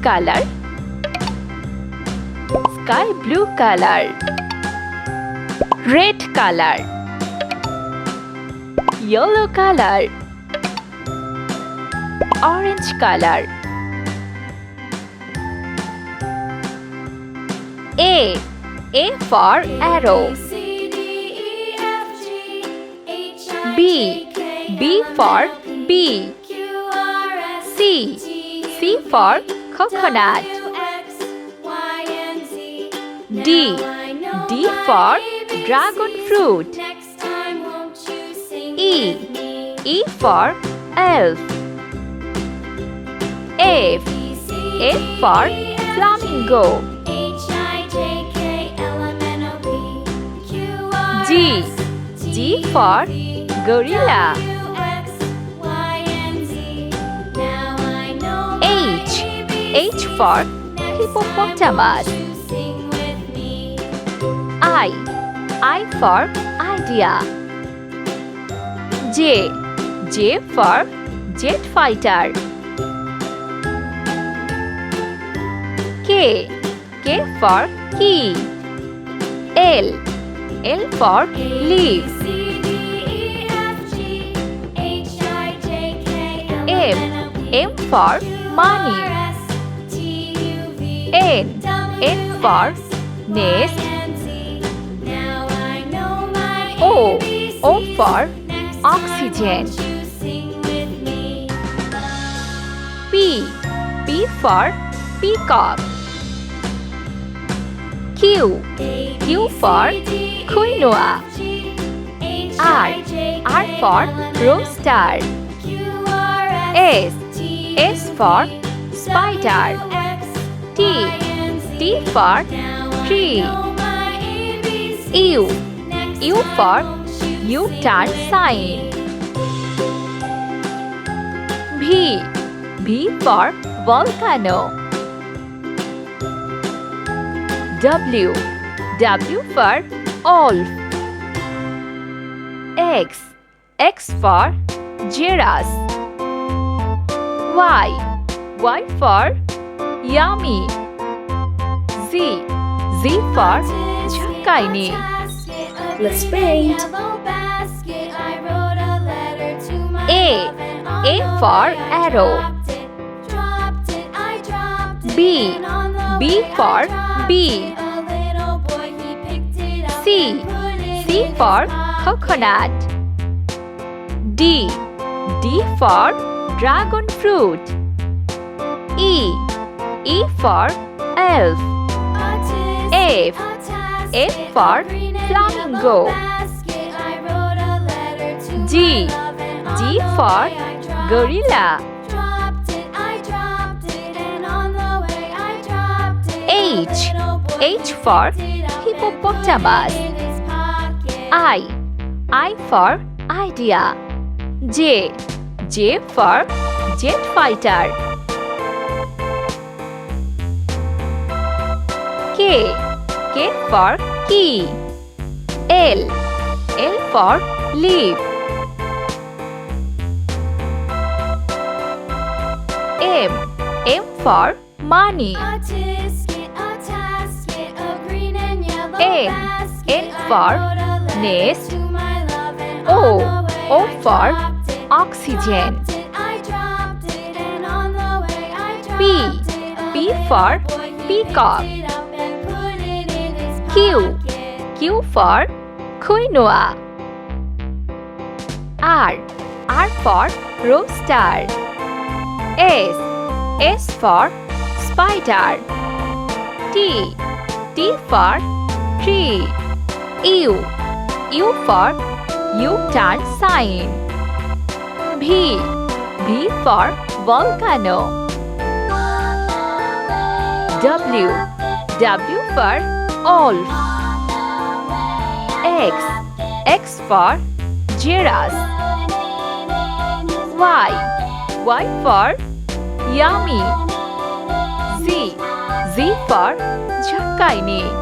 color, sky blue color, red color, yellow color, orange color. A for arrow. B for bee. C for coconut. D for dragon fruit. E for elf. F for flamingo. G for gorilla. H for hippopotamus. I for idea. J for jet fighter. K for key. L for leaves. M for money. N for nest. O for oxygen. P for peacock. Q for quinoa. R for rooster. S for spider. T for tree. U for U-turn sign. V for volcano. W for wolf. X for giraffe. Y for yummy. Z for झकाइने. Let's paint. A for arrow. B for bee. C for coconut. D for dragon fruit. E for elf. F for flamingo. G for gorilla. H for hippopotamus. I for idea. J for jet fighter. K for key. L for leaf. M for money. N for nest. O for oxygen. P for peacock. Q for quinoa. R for rooster. S for spider. T for tree. U for U-turn sign. V for volcano. W for wolf. X for giraffe. Y for yummy. Z for झकाइने.